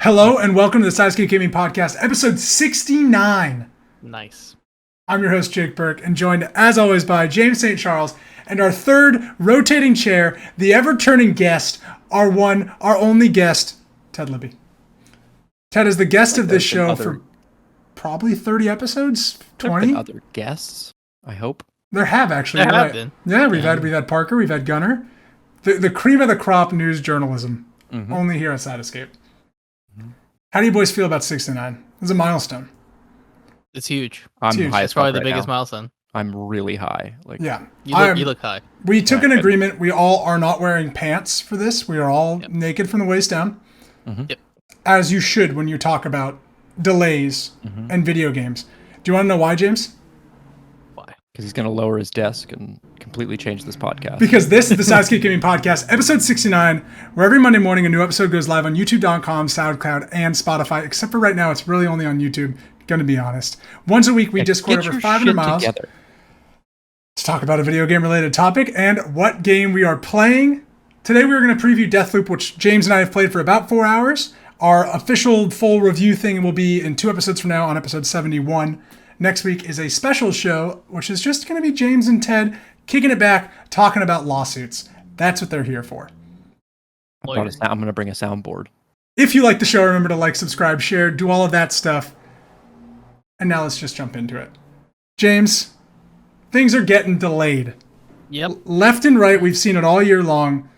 Hello and welcome to the Thesideescape Gaming Podcast, episode 69. Nice. I'm your host, Jake Burke, and joined, as always, by James St. Charles, and our third rotating chair, the ever-turning guest, our only guest, Ted Libby. Ted is the guest of this show for probably 30 episodes, 20? There have been other guests, I hope. There have, actually. There have been. Yeah, we've had Parker, we've had Gunnar. The cream of the crop news journalism, only here at Thesideescape. How do you boys feel about 69? It's a milestone. It's huge. I'm huge. high. It's probably the biggest milestone. I'm really high. Yeah. You look high. We took an agreement. We all are not wearing pants for this. We are all naked from the waist down. Yep. As you should when you talk about delays and video games. Do you want to know why, James? Why? Because he's going to lower his desk and completely change this podcast. Because this is the Thesideescape Gaming Podcast, episode 69, where every Monday morning a new episode goes live on YouTube.com, SoundCloud, and Spotify. Except for right now, it's really only on YouTube, gonna be honest. Once a week, we Discord over 500 miles together to talk about a video game-related topic and what game we are playing. Today, we are going to preview Deathloop, which James and I have played for about 4 hours. Our official full review thing will be in 2 episodes from now on episode 71. Next week is a special show, which is just going to be James and Ted kicking it back, talking about lawsuits. That's what they're here for. I'm going to bring a soundboard. If you like the show, remember to like, subscribe, share, do all of that stuff. And now let's just jump into it. James, things are getting delayed. Yep. Left and right, we've seen it all year long.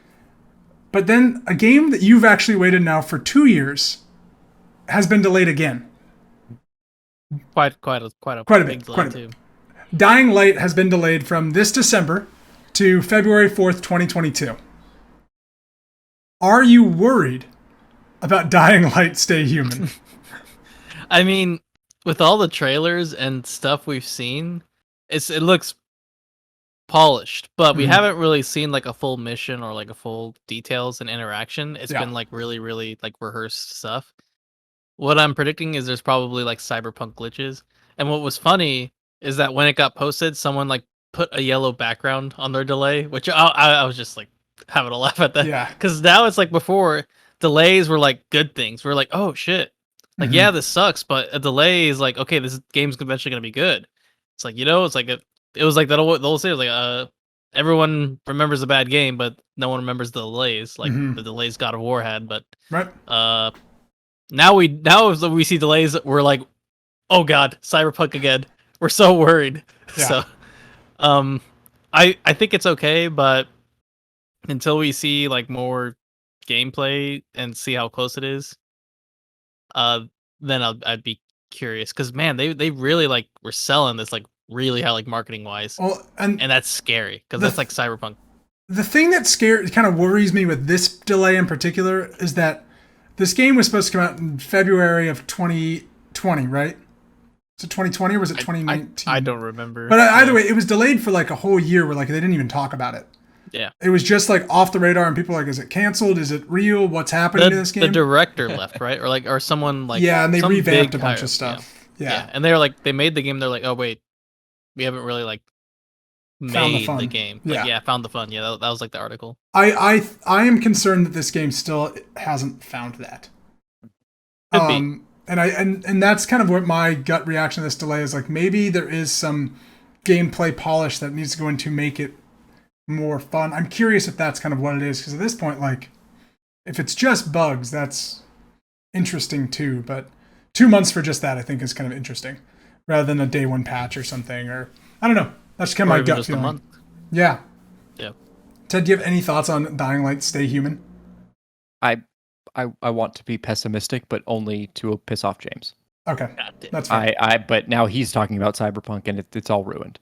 But then a game that you've actually waited now for 2 years has been delayed again. Quite a big delay too. Dying Light has been delayed from this December to February 4th, 2022. Are you worried about Dying Light Stay Human? I mean, with all the trailers and stuff we've seen, it looks polished, but we haven't really seen like a full mission or like a full details and interaction. It's been like really like rehearsed stuff. What I'm predicting is there's probably like cyberpunk glitches. And what was funny is that when it got posted, someone like put a yellow background on their delay, which I was just like having a laugh at that. Yeah. Because now it's like before, delays were like good things. We're like, oh shit. Like, yeah, this sucks, but a delay is like, okay, this game's eventually going to be good. It's like, it's like, it was like that old saying, like, everyone remembers a bad game, but no one remembers the delays, like the delays God of War had. But now we see delays, we're like, oh god, Cyberpunk again. We're so worried. Yeah. So, I think it's okay, but until we see like more gameplay and see how close it is, then I'd be curious. Because man, they really like were selling this like really high, like marketing wise. Well, and that's scary because that's like Cyberpunk. The thing that kind of worries me with this delay in particular is that this game was supposed to come out in February of 2020, right? Was it 2020 or was it 2019? I don't remember. But either way, it was delayed for like a whole year where like they didn't even talk about it. Yeah. It was just like off the radar and people were like, is it canceled? Is it real? What's happening to this game? The director left, right? Or someone like... Yeah, and they revamped a bunch of stuff. Yeah. And they were like, they made the game, they're like, oh wait, we haven't really like made the game. Like, found the fun. Yeah, that was like the article. I am concerned that this game still hasn't found that. Could be. And that's kind of what my gut reaction to this delay is. Like, maybe there is some gameplay polish that needs to go in to make it more fun. I'm curious if that's kind of what it is, because at this point, like, if it's just bugs, that's interesting too. But 2 months for just that, I think, is kind of interesting, rather than a day one patch or something. Or I don't know. That's kind of my gut feeling. A month. Yeah. Yeah. Ted, do you have any thoughts on Dying Light Stay Human? I want to be pessimistic, but only to piss off James. Okay, that's fine. But now he's talking about Cyberpunk, and it's all ruined.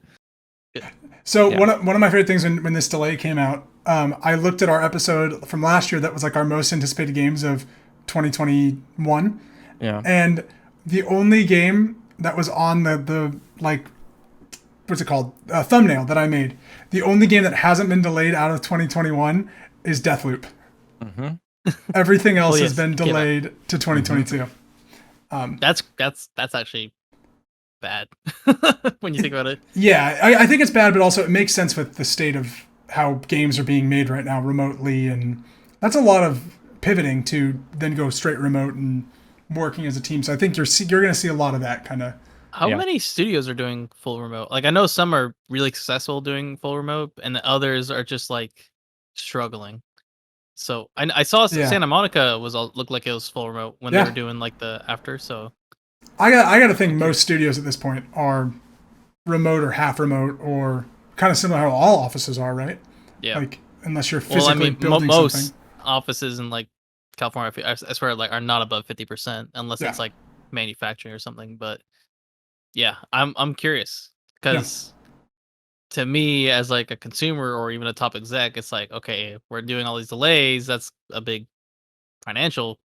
So one of my favorite things when this delay came out, I looked at our episode from last year that was like our most anticipated games of 2021. Yeah. And the only game that was on the like, what's it called? Thumbnail that I made. The only game that hasn't been delayed out of 2021 is Deathloop. Everything else has been delayed to 2022. That's actually bad when you think about it. Yeah, I think it's bad, but also it makes sense with the state of how games are being made right now remotely, and that's a lot of pivoting to then go straight remote and working as a team. So I think you're going to see a lot of that kind of. How many studios are doing full remote? Like I know some are really successful doing full remote, and the others are just like struggling. So I saw Santa Monica looked like it was full remote when they were doing like the after. So I got to think most studios at this point are remote or half remote or kind of similar how all offices are, right? Yeah. Like unless you're physically building most something. offices in like California, I swear, like are not above 50% unless it's like manufacturing or something. But yeah, I'm curious because to me as like a consumer or even a top exec, it's like, okay, we're doing all these delays. That's a big financial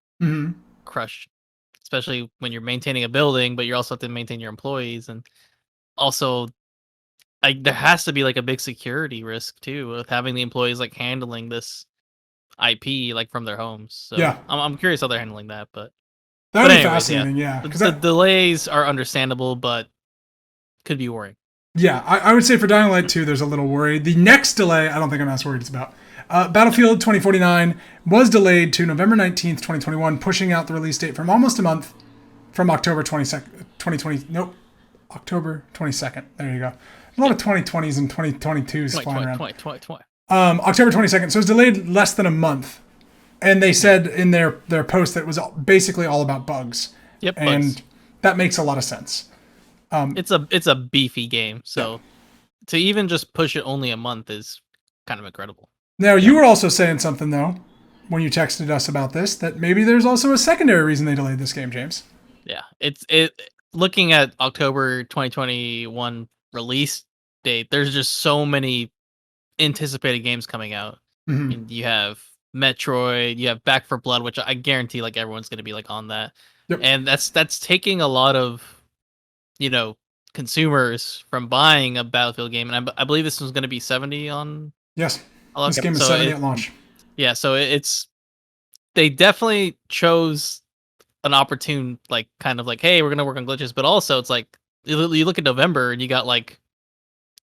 crush, especially when you're maintaining a building, but you also have to maintain your employees. And also like there has to be like a big security risk too with having the employees like handling this IP like from their homes. So I'm curious how they're handling that, but That'd be anyways, fascinating, yeah. The delays are understandable, but could be worrying. Yeah, I would say for Dying Light 2, there's a little worry. The next delay, I don't think I'm as worried about. Battlefield 2049 was delayed to November 19th, 2021, pushing out the release date from almost a month from October 22nd, 2020. Nope, October 22nd. There you go. A lot of 2020s and 2022s flying around. October 22nd. So it was delayed less than a month. And they said in their post that it was basically all about bugs. Yep, and bugs. That makes a lot of sense. It's a beefy game, so to even just push it only a month is kind of incredible. Now, you were also saying something, though, when you texted us about this, that maybe there's also a secondary reason they delayed this game, James. Yeah, it looking at October 2021 release date, there's just so many anticipated games coming out. And you have Metroid, you have Back 4 Blood, which I guarantee like everyone's going to be like on that. Yep. And that's taking a lot of, consumers from buying a Battlefield game. And I believe this was going to be 70 on. Yes. This game is 70 at launch. Yeah, so they definitely chose an opportune, like, kind of like, hey, we're going to work on glitches. But also, it's like, you look at November and you got like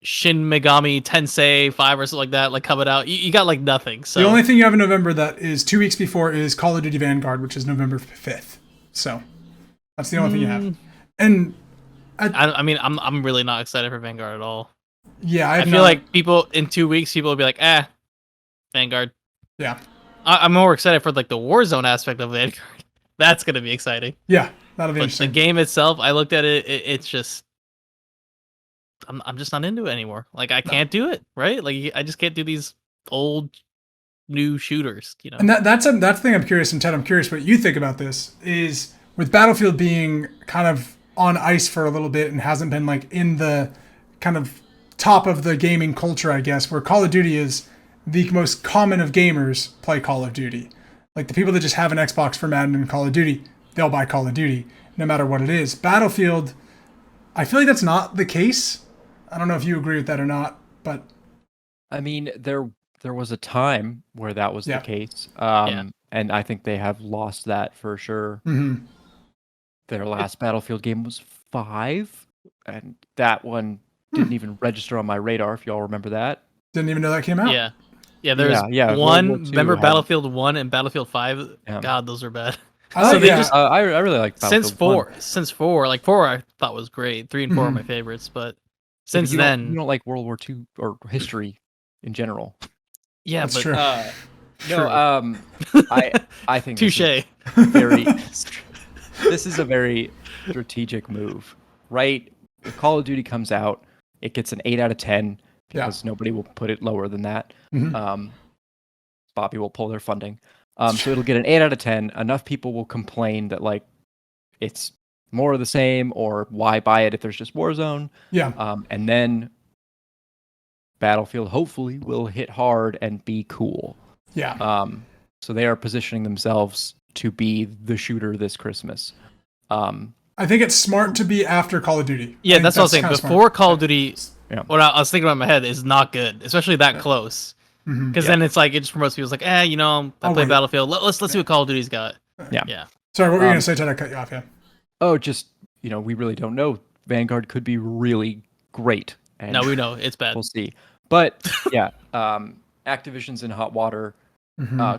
Shin Megami Tensei 5 or something like that, like coming out. You got like nothing. So the only thing you have in November that is 2 weeks before is Call of Duty Vanguard, which is November 5th. So that's the only thing you have. And I mean, I'm really not excited for Vanguard at all. Yeah, I feel like people in 2 weeks, people will be like, Vanguard. Yeah. I'm more excited for like the Warzone aspect of Vanguard. That's gonna be exciting. Yeah, that'll be interesting. The game itself, I looked at it. It's just, I'm just not into it anymore. Like I can't do it, right? Like I just can't do these old, new shooters. And that's the thing I'm curious, and Ted, I'm curious what you think about this. Is with Battlefield being kind of on ice for a little bit and hasn't been like in the kind of top of the gaming culture, I guess, where Call of Duty is the most common of gamers play Call of Duty. Like the people that just have an Xbox for Madden and Call of Duty, they'll buy Call of Duty no matter what it is. Battlefield, I feel like that's not the case. I don't know if you agree with that or not, but I mean, there was a time where that was the case, and I think they have lost that for sure. Mm-hmm. Their last Battlefield game was 5, and that one didn't even register on my radar, if y'all remember that. Didn't even know that came out. Yeah, there's one. Remember Battlefield 1 and Battlefield 5? Yeah. God, those are bad. I really like Battlefield 1. Since 4, like 4 I thought was great. 3 and 4 are my favorites, but since then... You don't like World War II or history in general. Yeah, that's but... true. I think touche. This is a very strategic move, right? If Call of Duty comes out, it gets an 8 out of 10 because nobody will put it lower than that. Mm-hmm. Bobby will pull their funding. So it'll get an 8 out of 10. Enough people will complain that like it's more of the same, or why buy it if there's just Warzone? Yeah. And then Battlefield hopefully will hit hard and be cool. Yeah. So they are positioning themselves to be the shooter this Christmas. I think it's smart to be after Call of Duty. Yeah, that's what I was saying. Before smart. Call of Duty, what I was thinking about in my head is not good, especially that close. Because then it's like it just promotes people's like, I play Battlefield. Let's see what Call of Duty's got. Yeah. Sorry, what were you gonna say, Ted? I cut you off. Yeah. Oh, just we really don't know. Vanguard could be really great. And no, we know it's bad. We'll see. But yeah, Activision's in hot water.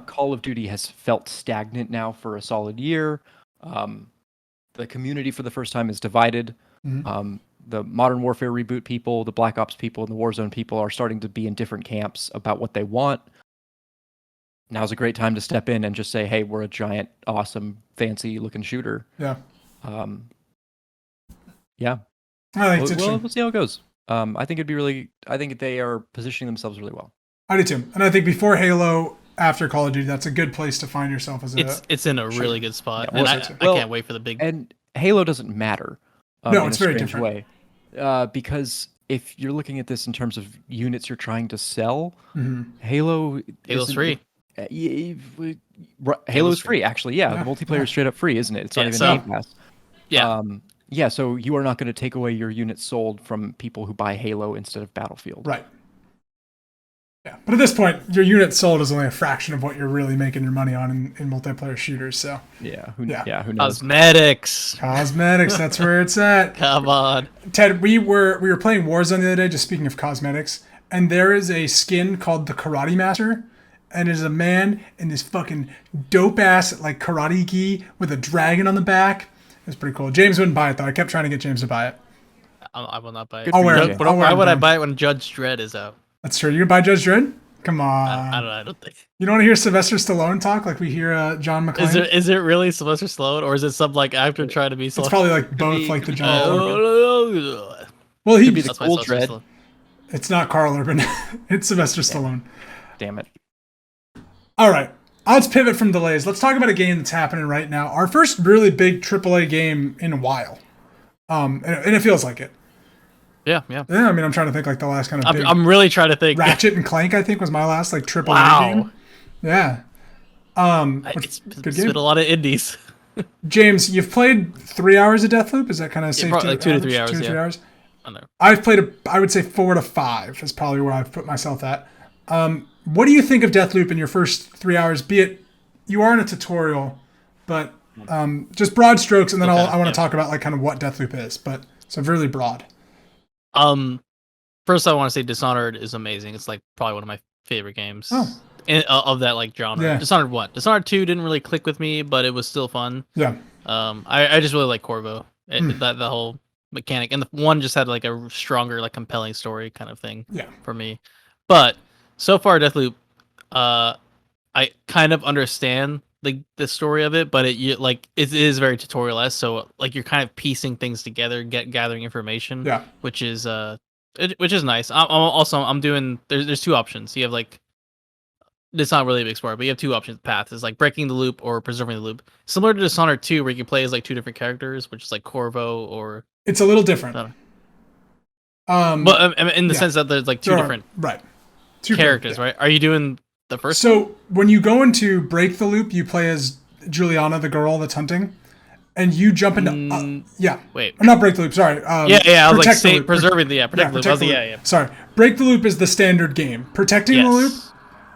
Call of Duty has felt stagnant now for a solid year. The community for the first time is divided. The Modern Warfare reboot people, the Black Ops people, and the Warzone people are starting to be in different camps about what they want. Now's a great time to step in and just say, hey, we're a giant, awesome, fancy-looking shooter. Yeah. Yeah. I think it's interesting. We'll see how it goes. I think I think they are positioning themselves really well. I do too. And I think before Halo, after Call of Duty, that's a good place to find yourself as a... It's in a really good spot. Yeah, and I can't wait for the big... And Halo doesn't matter. No, it's very different. Way. Because if you're looking at this in terms of units you're trying to sell, Halo's free. Halo's free, actually. Yeah, the multiplayer is straight up free, isn't it? It's not even Game Pass. Yeah. So you are not going to take away your units sold from people who buy Halo instead of Battlefield. Right. Yeah, but at this point, your unit sold is only a fraction of what you're really making your money on in multiplayer shooters. So who knows? Cosmetics, that's where it's at. Come on, Ted. We were playing Warzone the other day. Just speaking of cosmetics, and there is a skin called the Karate Master, and it is a man in this fucking dope ass like karate gi with a dragon on the back. It's pretty cool. James wouldn't buy it though. I kept trying to get James to buy it. I will not buy it. I'll wear it. Why would I buy it when Judge Dredd is out? That's true. You gonna buy Judge Dredd? Come on. I don't think. You don't want to hear Sylvester Stallone talk like we hear John McClane? Is it really Sylvester Stallone, or is it some like actor trying to be? It's probably like both, like the John. Well, he could be the cool Dredd. It's not Carl Urban. It's Sylvester Stallone. Damn it. All right. Let's pivot from delays. Let's talk about a game that's happening right now. Our first really big AAA game in a while. And it feels like it. Yeah. I mean, I'm trying to think like the last kind of big... I'm really trying to think. Ratchet and Clank, I think, was my last like AAA game. Yeah. It's been a lot of indies. James, you've played 3 hours of Deathloop? Is that kind of safe? Like 2 to 3 hours. 2 to 3 hours? I know. I've played, I would say 4 to 5 is probably where I've put myself at. What do you think of Deathloop in your first 3 hours? Be it, you are in a tutorial, but just broad strokes, and then I want to talk about like kind of what Deathloop is, but so really broad. First I want to say Dishonored is amazing. It's like probably one of my favorite games of that like genre. Yeah. Dishonored 1. Dishonored 2 didn't really click with me, but it was still fun. Yeah. I just really like Corvo. That the whole mechanic, and the one just had like a stronger, like compelling story kind of thing for me. But so far Deathloop, I kind of understand the story of it, but it is very tutorial-esque, so like you're kind of piecing things together, gathering information, which is nice. I'm doing there's 2 options. You have like, it's not really a big spoiler, but you have 2 options paths. It's like breaking the loop or preserving the loop. Similar to Dishonored 2, where you can play as like 2 different characters, which is like Corvo or... It's a little different. But in the sense that there's like 2 different characters, right? Are you doing the first? So when you go into break the loop, you play as Juliana, the girl that's hunting, and you jump into wait, not break the loop. Sorry. I was like preserving the protect the loop. Sorry, break the loop is the standard game. Protecting the loop,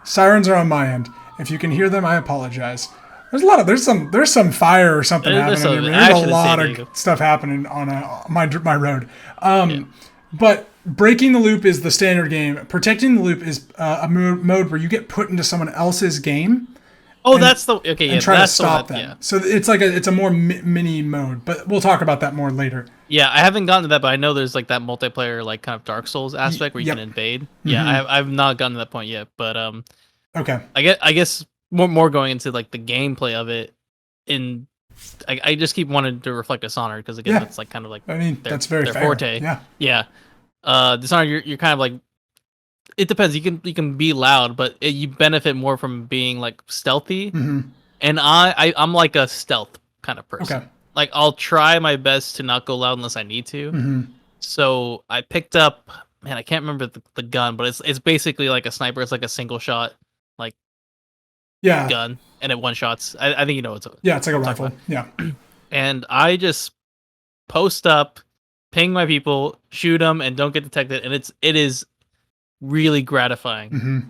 sirens are on my end. If you can hear them, I apologize. There's some fire or something happening. There's a lot of stuff happening on my road. But breaking the loop is the standard game. Protecting the loop is a mode where you get put into someone else's game. That's the okay. And try to stop them. Yeah. So it's like it's a more mini mode, but we'll talk about that more later. Yeah, I haven't gotten to that, but I know there's like that multiplayer, like kind of Dark Souls aspect where you can invade. Mm-hmm. Yeah, I've not gotten to that point yet, but okay. I guess more going into like the gameplay of it. I just keep wanting to reflect Dishonored because again, that's like kind of like that's very their fair. forte. Yeah. Dishonored, you're kind of like, it depends. You can be loud, but you benefit more from being like stealthy. Mm-hmm. And I'm like a stealth kind of person. Okay. Like I'll try my best to not go loud unless I need to. Mm-hmm. So I picked up, I can't remember the gun, but it's basically like a sniper. It's like a single shot, like gun, and it one shots. I think you know it's it's like a rifle. Yeah. And I just post up, ping my people, shoot them, and don't get detected. And it is really gratifying. Mm-hmm.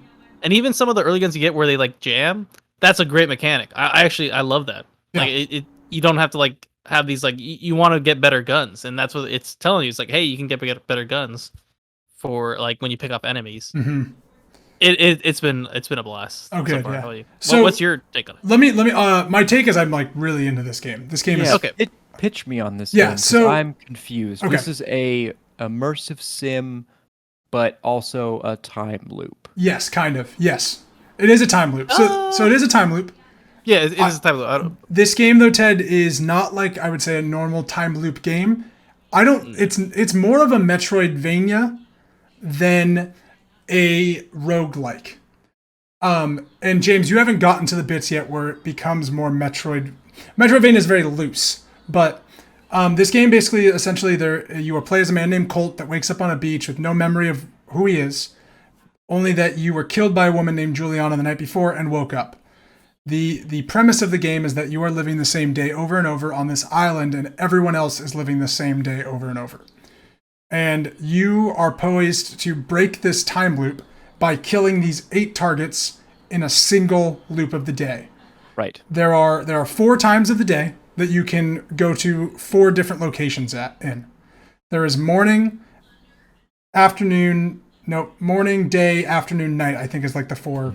And even some of the early guns you get where they like jam, that's a great mechanic. I love that. Yeah. Like you don't have to like have these like you want to get better guns, and that's what it's telling you. It's like, hey, you can get better guns for like when you pick up enemies. Mm-hmm. It's been a blast Oh, so good, far. yeah. How about you? So- What's your take on it? Let me. My take is I'm like really into this game. This game is Okay. Pitch me on this. Yeah, then, 'cause so- I'm confused. Okay. This is a immersive sim, but also a time loop. yes, kind of yes. It is a time loop. So it is a time loop. Yeah, it is a type of. This game though, Ted, is not like I would say a normal time loop game. I don't. It's more of a Metroidvania than a roguelike. And James, you haven't gotten to the bits yet where it becomes more Metroid. Metroidvania is very loose, but this game basically, essentially, you play as a man named Colt that wakes up on a beach with no memory of who he is, only that you were killed by a woman named Juliana the night before and woke up. The premise of the game is that you are living the same day over and over on this island, and everyone else is living the same day over and over. And you are poised to break this time loop by killing these 8 targets in a single loop of the day. Right. There are 4 times of the day that you can go to 4 different locations in. There is morning, day, afternoon, night, I think is like the 4.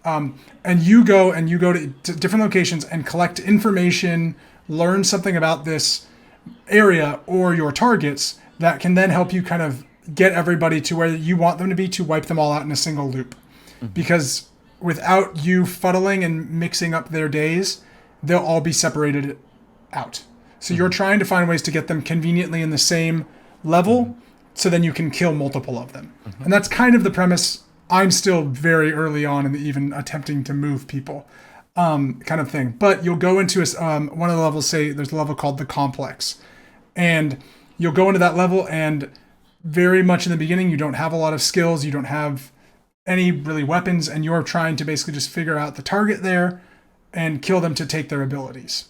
And you go to different locations and collect information, learn something about this area or your targets that can then help you kind of get everybody to where you want them to be to wipe them all out in a single loop. Because without you fuddling and mixing up their days, they'll all be separated out. So you're trying to find ways to get them conveniently in the same level so then you can kill multiple of them. And that's kind of the premise. I'm still very early on in even attempting to move people kind of thing. But you'll go into one of the levels, say there's a level called the Complex. And you'll go into that level, and very much in the beginning, you don't have a lot of skills. You don't have any really weapons, and you're trying to basically just figure out the target there and kill them to take their abilities.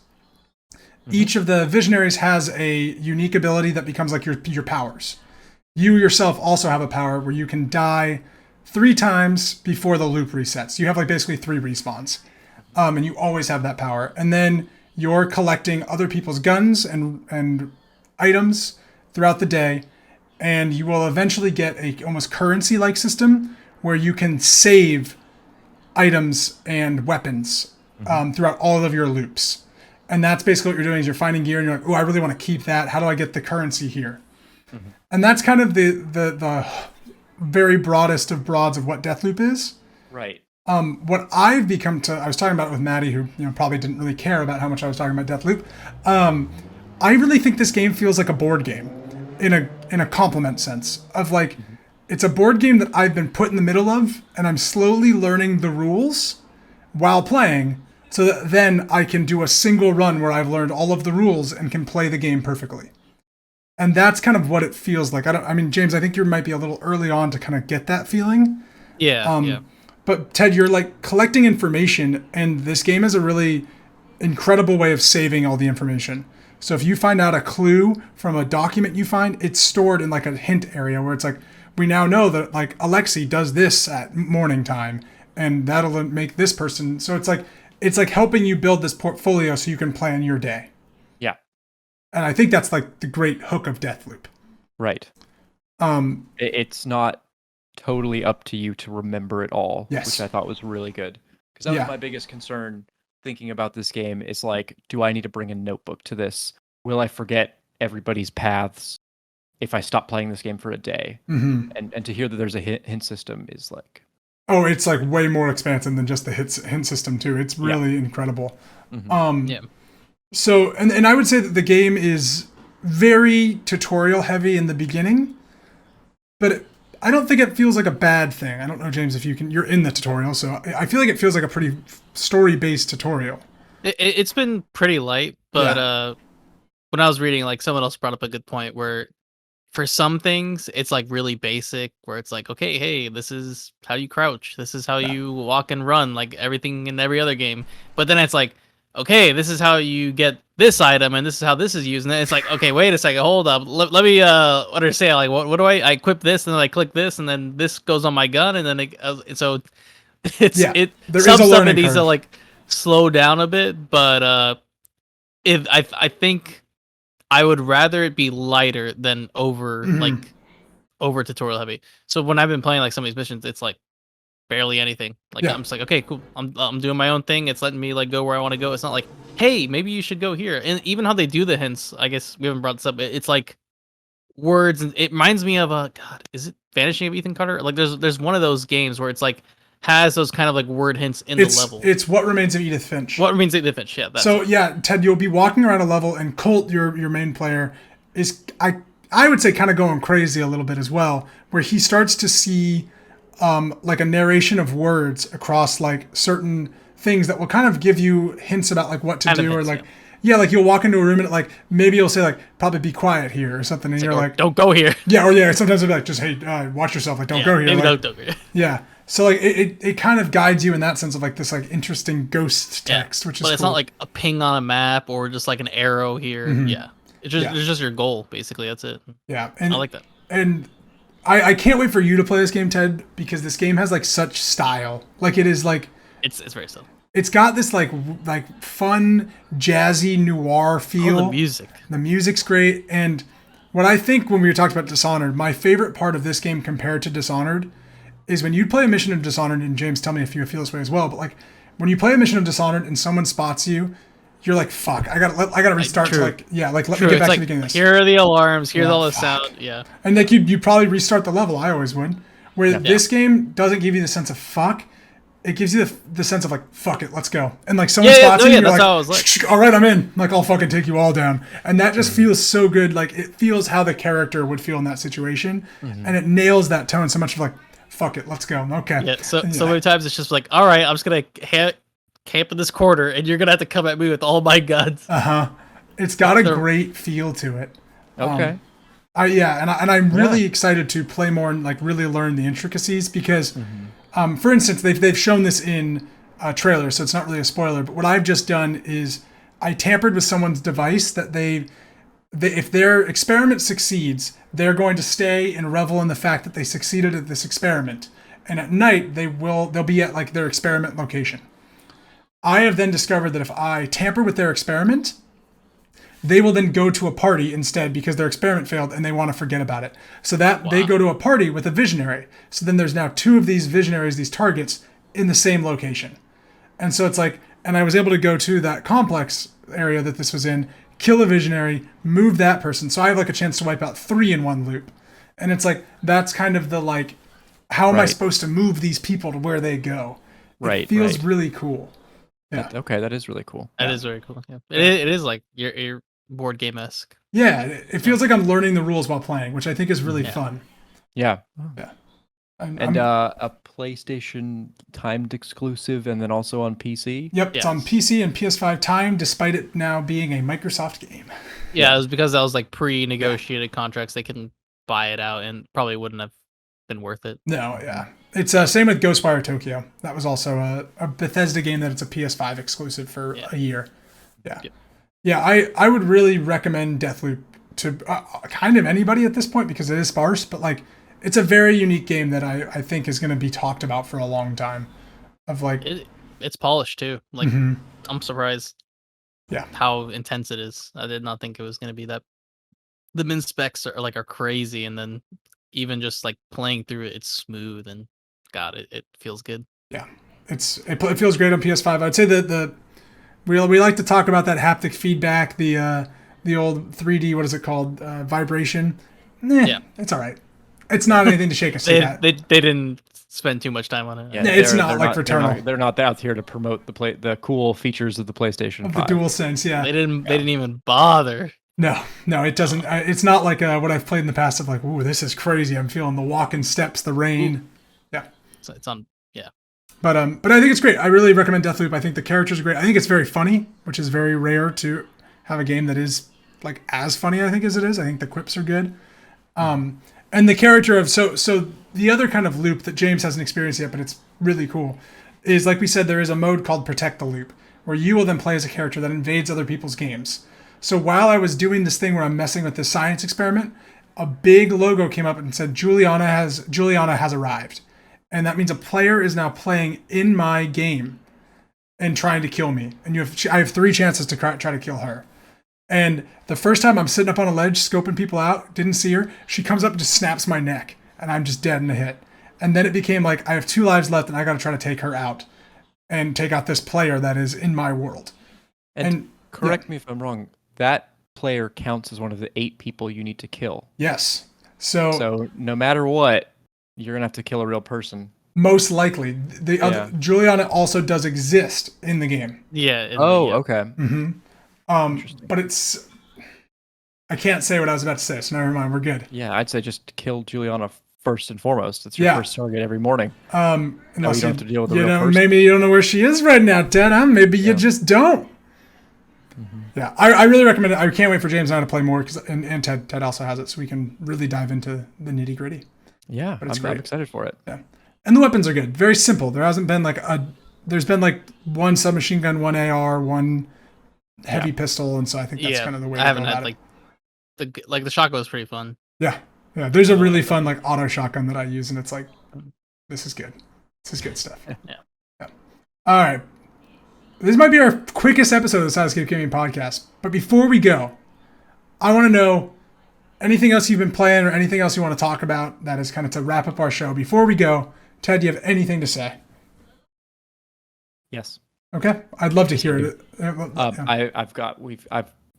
Each of the visionaries has a unique ability that becomes like your powers. You yourself also have a power where you can die 3 times before the loop resets. You have like basically 3 respawns. And you always have that power. And then you're collecting other people's guns and items throughout the day. And you will eventually get a almost currency-like system where you can save items and weapons throughout all of your loops. And that's basically what you're doing is you're finding gear and you're like, oh, I really want to keep that. How do I get the currency here? And that's kind of the very broadest of broads of what Deathloop is. Right. What I've become I was talking about it with Maddie, who probably didn't really care about how much I was talking about Deathloop. I really think this game feels like a board game in a compliment sense of like, it's a board game that I've been put in the middle of, and I'm slowly learning the rules while playing, so that then I can do a single run where I've learned all of the rules and can play the game perfectly. And that's kind of what it feels like. I mean, James, I think you might be a little early on to kind of get that feeling. Yeah. But Ted, you're like collecting information, and this game is a really incredible way of saving all the information. So if you find out a clue from a document you find, it's stored in like a hint area where it's like, we now know that like Alexi does this at morning time, and that'll make this person. So it's like helping you build this portfolio so you can plan your day. Yeah. And I think that's like the great hook of Deathloop. Right. It's not totally up to you to remember it all, Yes. which I thought was really good. Because that was my biggest concern thinking about this game is like, do I need to bring a notebook to this? Will I forget everybody's paths if I stop playing this game for a day? And to hear that there's a hint system is like... Oh, it's like way more expansive than just the hint system too. It's really incredible. So, and I would say that the game is very tutorial heavy in the beginning, but I don't think it feels like a bad thing. I don't know, James, if you're in the tutorial, so I feel like it feels like a pretty story-based tutorial. It's been pretty light, but when I was reading, like someone else brought up a good point where for some things it's like really basic, where it's like, okay, hey, this is how you crouch, this is how you walk and run, like everything in every other game. But then it's like, okay, this is how you get this item, and this is how this is used. And then it's like, okay, wait a second, hold up. Let me understand. Like, what do I equip this, and then I click this, and then this goes on my gun, and then so it's there some is a stuff learning that needs curve. to like slow down a bit. But if I think I would rather it be lighter than over tutorial heavy. So when I've been playing like some of these missions, it's like barely anything. Like Yeah. I'm just like, okay, cool. I'm doing my own thing. It's letting me like go where I want to go. It's not like, hey, maybe you should go here. And even how they do the hints, I guess we haven't brought this up. It's like words, and it reminds me of God, is it Vanishing of Ethan Carter? Like there's one of those games where it's like has those kind of like word hints in the level. It's What Remains of Edith Finch. What Remains of Edith Finch? Yeah. So yeah, Ted, you'll be walking around a level, and Colt, your main player, is I would say kind of going crazy a little bit as well, where he starts to see like a narration of words across like certain things that will kind of give you hints about like what to do, or like. Yeah, like you'll walk into a room and like maybe you'll say like probably be quiet here or something, and you're like don't go here. Yeah, or yeah, sometimes it'll be like just hey, watch yourself, like don't go here. Maybe like, don't go here. Yeah, so like it kind of guides you in that sense of like this like interesting ghost text, which is but it's cool. not like a ping on a map or just like an arrow here. Mm-hmm. Yeah, it's just your goal basically. That's it. Yeah, and I like that. And I can't wait for you to play this game, Ted, because this game has like such style. Like it is like it's very subtle. It's got this like fun, jazzy noir feel. Oh, the music. The music's great. And what I think when we were talking about Dishonored, my favorite part of this game compared to Dishonored is when you play a mission of Dishonored, and James, tell me if you feel this way as well, but like when you play a mission of Dishonored and someone spots you, you're like, fuck, I gotta restart to like, let me get back to the beginning of this. Here are the alarms, here's all the sound, yeah. And like you probably restart the level, I always would. Where this game doesn't give you the sense of fuck. It gives you the sense of like, fuck it, let's go. And like someone spots you, and you're like, all right, I'm in. Like I'll fucking take you all down. And that just feels so good. Like it feels how the character would feel in that situation, and it nails that tone so much of like, fuck it, let's go. Okay. Yeah. So many times it's just like, all right, I'm just gonna camp in this corner, and you're gonna have to come at me with all my guns. It's got a great feel to it. Okay. I'm really excited to play more and like really learn the intricacies because. For instance, they've shown this in a trailer, so it's not really a spoiler. But what I've just done is I tampered with someone's device that they if their experiment succeeds, they're going to stay and revel in the fact that they succeeded at this experiment. And at night, they'll be at like their experiment location. I have then discovered that if I tamper with their experiment, they will then go to a party instead because their experiment failed and they want to forget about it. So that they go to a party with a visionary. So then there's now two of these visionaries, these targets, in the same location. And so it's like, and I was able to go to that complex area that this was in, kill a visionary, move that person. So I have like a chance to wipe out 3 in one loop. And it's like, that's kind of the like, how am I supposed to move these people to where they go? It feels really cool. Yeah. Okay, that is really cool. That is very cool. Yeah. It is like your board game-esque. Yeah, it feels like I'm learning the rules while playing, which I think is really fun. Yeah. Yeah. And a PlayStation timed exclusive, and then also on PC. Yep, it's on PC and PS5 timed, despite it now being a Microsoft game. Yeah, it was because that was like pre-negotiated contracts. They couldn't buy it out, and probably wouldn't have been worth it. No, yeah. It's same with Ghostwire Tokyo. That was also a Bethesda game that it's a PS5 exclusive for a year. Yeah. Yeah, I would really recommend Deathloop to kind of anybody at this point because it is sparse, but like it's a very unique game that I think is going to be talked about for a long time. Of like, it's polished too. Like I'm surprised. Yeah. How intense it is. I did not think it was going to be that. The min specs are crazy, and then even just like playing through it, it's smooth and God, it feels good. Yeah, it feels great on PS5. I'd say that we like to talk about that haptic feedback, the old 3D, what is it called, vibration. It's all right. It's not anything to shake a stick at. They didn't spend too much time on it. Yeah, it's not like Returnal. They're not out here to promote the cool features of the PlayStation 5. The DualSense, yeah. They didn't even bother. No, it doesn't. It's not like what I've played in the past of like, ooh, this is crazy. I'm feeling the walking steps, the rain. Ooh. Yeah. So it's on. Yeah. But I think it's great. I really recommend Deathloop. I think the characters are great. I think it's very funny, which is very rare to have a game that is like as funny, I think, as it is. I think the quips are good. And the character of so the other kind of loop that James hasn't experienced yet, but it's really cool, is like we said, there is a mode called Protect the Loop, where you will then play as a character that invades other people's games. So while I was doing this thing where I'm messing with this science experiment, a big logo came up and said Juliana has arrived. And that means a player is now playing in my game and trying to kill me. And I have 3 chances to try to kill her. And the first time I'm sitting up on a ledge scoping people out, didn't see her, she comes up and just snaps my neck. And I'm just dead in a hit. And then it became like, I have 2 lives left and I got to try to take her out and take out this player that is in my world. And correct me if I'm wrong, that player counts as one of the 8 people you need to kill. Yes. So no matter what, you're going to have to kill a real person. Most likely. The other Juliana also does exist in the game. Yeah. Okay. But it's... I can't say what I was about to say, so never mind. We're good. Yeah, I'd say just kill Juliana first and foremost. It's your first target every morning. Unless you don't have to deal with a real person. Maybe you don't know where she is right now, Ted. Huh? Maybe you just don't. Yeah, I really recommend it. I can't wait for James and I to play more, and Ted also has it, so we can really dive into the nitty gritty. Yeah, but it's I'm excited for it. Yeah, and the weapons are good. Very simple. There hasn't been there's been like 1 submachine gun, 1 AR, 1 heavy pistol, and so I think that's kind of the way to go about it. The shotgun was pretty fun. Yeah. There's a really fun like auto shotgun that I use, and it's like, this is good. This is good stuff. Yeah. All right. This might be our quickest episode of the Side Escape Gaming Podcast. But before we go, I want to know anything else you've been playing or anything else you want to talk about that is kind of to wrap up our show. Before we go, Ted, do you have anything to say? Yes. Okay. I'd love to hear it. Yeah.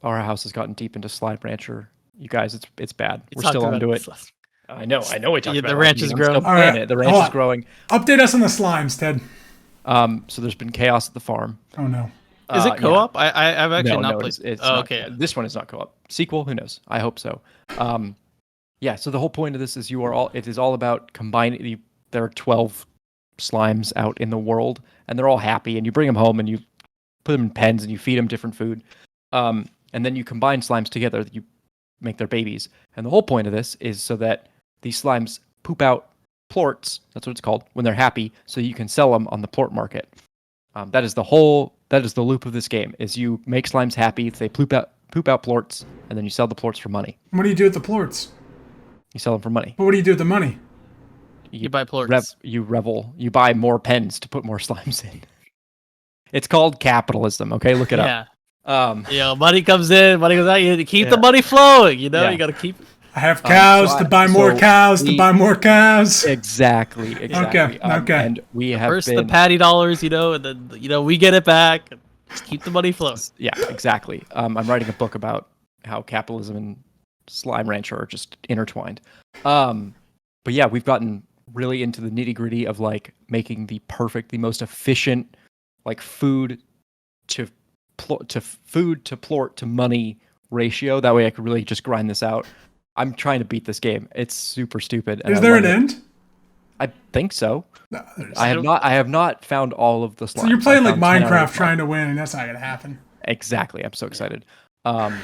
Our house has gotten deep into Slime Rancher. You guys, it's bad. We're still onto it. I know. We talked about the ranch is growing. All right. The ranch is growing. Update us on the slimes, Ted. So there's been chaos at the farm. Oh no. Is it co-op? Yeah. I've actually not played. It's not, okay. This one is not co-op. Sequel, who knows? I hope so. Yeah. So the whole point of this is it is all about combining. There are 12 slimes out in the world, and they're all happy. And you bring them home, and you put them in pens, and you feed them different food. And then you combine slimes together. You make their babies. And the whole point of this is so that these slimes poop out plorts. That's what it's called when they're happy. So you can sell them on the plort market. That is the loop of this game. Is you make slimes happy. They poop out plorts, and then you sell the plorts for money. What do you do with the plorts? You sell them for money. But what do you do with the money? You buy plorts. You revel. You buy more pens to put more slimes in. It's called capitalism. Okay, look it up. Money comes in, money goes out. You need to keep the money flowing. You know, you got to keep. I have cows to buy more cows to buy more cows. Exactly. Okay. And we have first the patty dollars, and then we get it back. Just keep the money flowing. Yeah, exactly. I'm writing a book about how capitalism and Slime Rancher are just intertwined. But yeah, we've gotten really into the nitty gritty of like making the most efficient, like food to plort to money ratio. That way I could really just grind this out. I'm trying to beat this game. It's super stupid. Is there an end? I think so. No, I have not found all of the slimes. So you're playing like Minecraft trying to win, and that's not gonna happen. Exactly. I'm so excited. But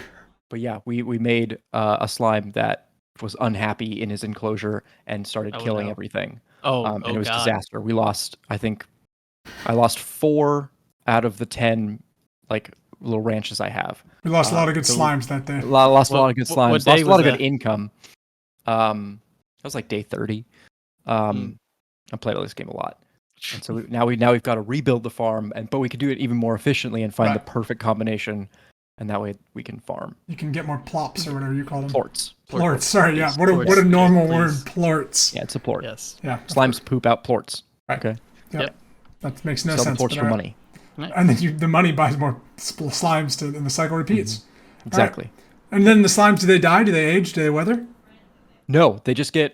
yeah, we made a slime that was unhappy in his enclosure and started killing everything. And it was a disaster. We lost. I lost 4 out of the 10 like little ranches I have. We lost a lot of good slimes that day. Lost a lot of good slimes. Lost a lot of good income. That was like day 30. I played this game a lot, and so now we've got to rebuild the farm, but we can do it even more efficiently and find the perfect combination, and that way we can farm. You can get more plops or whatever you call them. Plorts. Plorts. Sorry, yeah. What a normal word. Plorts. Yeah, it's a plort. Yes. Yeah. Slimes poop out plorts. Right. Okay. Yep. That makes no sense. sense. Sell the plorts for money. Nice. And then the money buys more slimes, and the cycle repeats. Mm-hmm. Exactly. Right. And then the slimes, do they die? Do they age? Do they wither? No, they just get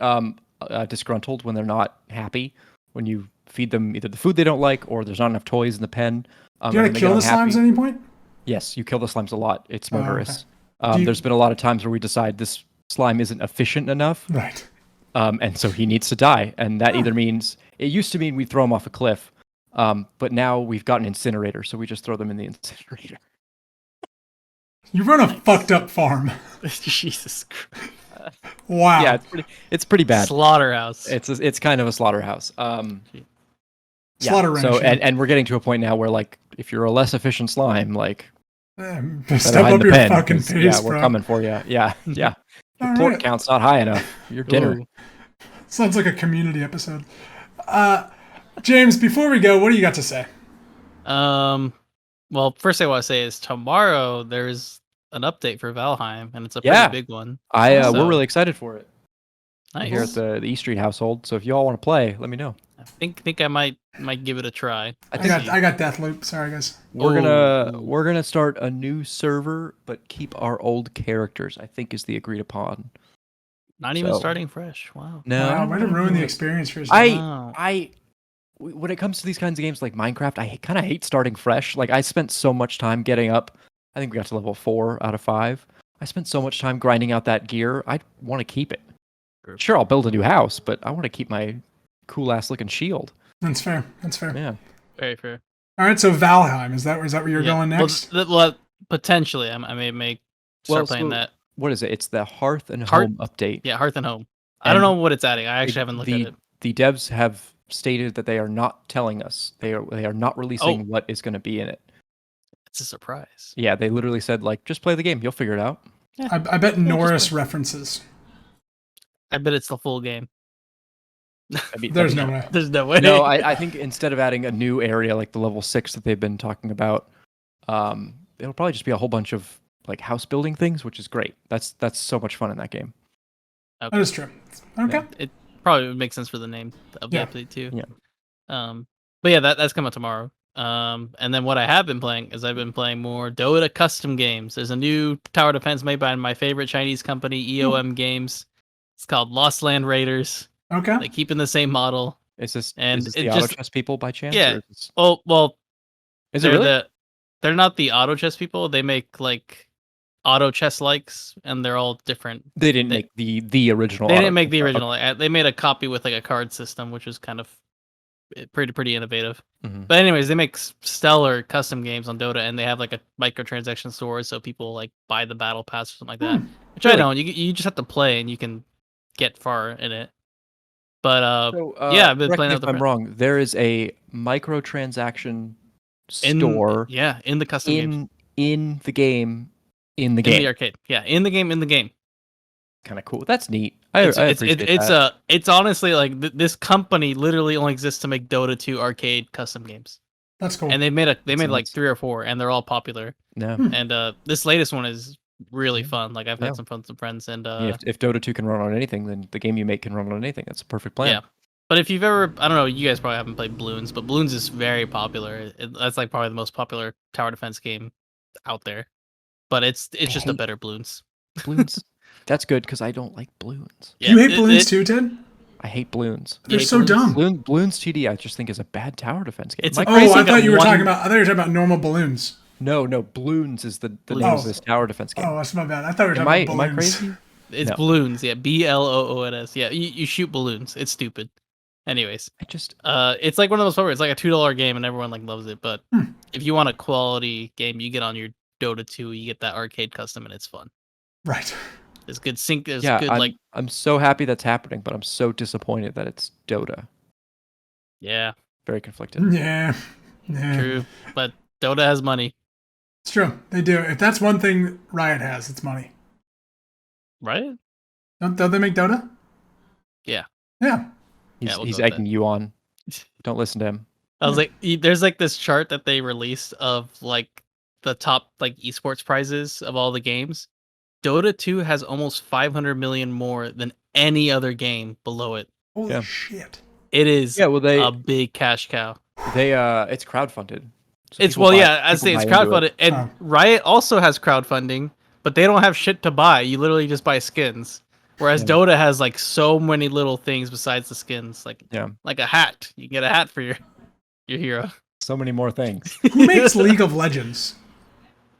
disgruntled when they're not happy. When you feed them either the food they don't like or there's not enough toys in the pen. Do you gotta kill the slimes at any point? Yes, you kill the slimes a lot. It's murderous. Okay. There's been a lot of times where we decide this slime isn't efficient enough. Right. And so he needs to die. And that either means, it used to mean we throw him off a cliff. But now we've got an incinerator, so we just throw them in the incinerator. You run a fucked up farm. Jesus Christ. Wow. Yeah, it's pretty bad. Slaughterhouse. It's kind of a slaughterhouse. Slaughter ranch. So and we're getting to a point now where like if you're a less efficient slime, like step up your fucking pace, yeah, we're coming for you. Yeah. Your plort count's not high enough. Your dinner. Sounds like a community episode. James, before we go, what do you got to say? Well, first thing I want to say is tomorrow there's an update for Valheim, and it's a pretty big one. We're really excited for it. Nice. here at the E Street household. So if you all want to play, let me know. I think I might give it a try. I got Deathloop. Sorry, guys. We're gonna start a new server, but keep our old characters. I think is the agreed upon. Not even starting fresh. Wow. No, Wow, way to ruin the experience for Wow. When it comes to these kinds of games like Minecraft, I kind of hate starting fresh. Like I spent so much time getting up. I think we got to level 4 out of 5. I spent so much time grinding out that gear. I want to keep it. Sure, I'll build a new house, but I want to keep my cool ass looking shield. That's fair. That's fair. Yeah. Very fair. All right, so Valheim, is that where you're going next? Well, potentially, I may start playing that. What is it? It's the Hearth and Home update. Yeah, Hearth and Home. I don't know what it's adding. I actually haven't looked at it. The devs have stated that they are not telling us. They are not releasing what is going to be in it. It's a surprise. Yeah, they literally said like, just play the game. You'll figure it out. Yeah. I bet Norris references. I bet it's the full game. There's no way. There's no way. No, I think instead of adding a new area like the level 6 that they've been talking about, it'll probably just be a whole bunch of like house building things, which is great. That's so much fun in that game. Okay. That is true. Okay. Yeah. It probably would make sense for the name of the update too. Yeah. But yeah, that's coming tomorrow. And then what I have been playing is I've been playing more Dota custom games. There's a new tower defense made by my favorite Chinese company, EOM Games. It's called Lost Land Raiders. Okay. They keep in the same model. Is this and the auto chess people by chance? Yeah. Oh well. Is it really? They're not the auto chess people. They make like auto chess likes, and they're all different. They didn't make the original. They didn't make the original. Okay. They made a copy with like a card system, which is kind of pretty innovative. Mm-hmm. But anyways, they make stellar custom games on Dota, and they have like a microtransaction store, so people like buy the battle pass or something like that. Which I don't. You just have to play, and you can get far in it. But yeah, I've been playing if I'm wrong, there is a microtransaction store. In the custom games. In the game. In the arcade. Yeah, in the game. Kind of cool. That's neat. I appreciate that. It's honestly like this company literally only exists to make Dota 2 arcade custom games. That's cool. And they made like 3 or 4, and they're all popular. Yeah. And this latest one is really fun. Like I've had some fun with some friends, and if Dota 2 can run on anything, then the game you make can run on anything. That's a perfect plan. Yeah. But if you've ever, I don't know, you guys probably haven't played Bloons, but Bloons is very popular. That's like probably the most popular tower defense game out there. But it's just a better Bloons. Bloons. That's good because I don't like Bloons. Yeah, you hate Bloons too, Ted? I hate Bloons. They're so dumb. Bloons TD, I just think is a bad tower defense game. I thought you were talking about normal balloons. No, Bloons is the name of this tower defense game. Oh, that's my bad. I thought we were talking about balloons. Am I crazy? It's Bloons, yeah. BLOONS. Yeah, you shoot balloons. It's stupid. Anyways, it's like one of those. It's like a $2 game, and everyone like loves it. But if you want a quality game, you get on your Dota 2. You get that arcade custom, and it's fun. Right. There's good sync. There's good I'm so happy that's happening, but I'm so disappointed that it's Dota. Yeah. Very conflicted. Yeah. True, but Dota has money. It's true. They do. If that's one thing Riot has, it's money. Right? Don't they make Dota? Yeah. Yeah. He's egging you on. Don't listen to him. I was like, there's like this chart that they released of like the top like esports prizes of all the games. Dota 2 has almost 500 million more than any other game below it. Holy shit. It is a big cash cow. It's crowdfunded. So it's crowdfunded. And Riot also has crowdfunding, but they don't have shit to buy. You literally just buy skins. Whereas Dota has like so many little things besides the skins. Like a hat. You get a hat for your hero. So many more things. Who makes League of Legends?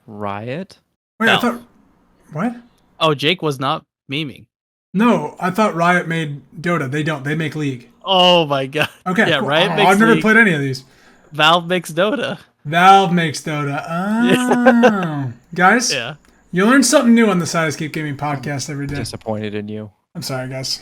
Riot? Wait, I thought... What? Oh, Jake was not memeing. No, I thought Riot made Dota. They don't. They make League. Oh my god. Okay. Yeah, cool. Riot makes I've never League. played any of these. Valve makes Dota. Valve makes Dota. Oh. Guys, you learn something new on the Side Escape Gaming podcast every day. Disappointed in you. I'm sorry, guys.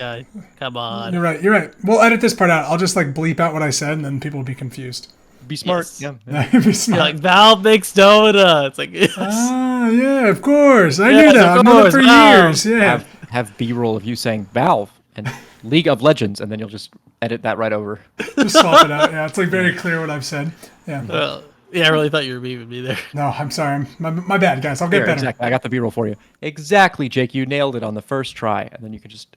Come on. You're right. We'll edit this part out. I'll just like bleep out what I said, and then people will be confused. Be smart. Yes. Yeah. Be smart. You're like, Valve makes Dota. It's like, yes. Yeah, of course. I knew that. I've known it for years. Yeah. Have B-roll of you saying Valve and League of Legends, and then you'll just edit that right over. Just swap it out. Yeah, it's like very clear what I've said. Yeah. Well, yeah, I really thought you were memeing me there. No, I'm sorry. My bad, guys. I'll get better. Exactly. I got the B-roll for you. Exactly, Jake. You nailed it on the first try, and then you can just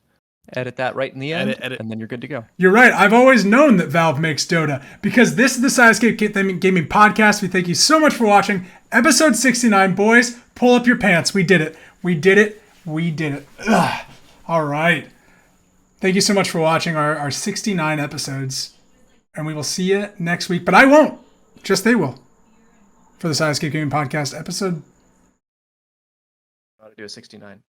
Edit that right in the end, Edit. and then you're good to go. You're right. I've always known that Valve makes Dota because this is the Side Escape Gaming Podcast. We thank you so much for watching. Episode 69, boys. Pull up your pants. We did it. We did it. We did it. Ugh. All right. Thank you so much for watching our 69 episodes. And we will see you next week. But I won't. Just they will. For the Side Escape Gaming Podcast episode. How to do a 69.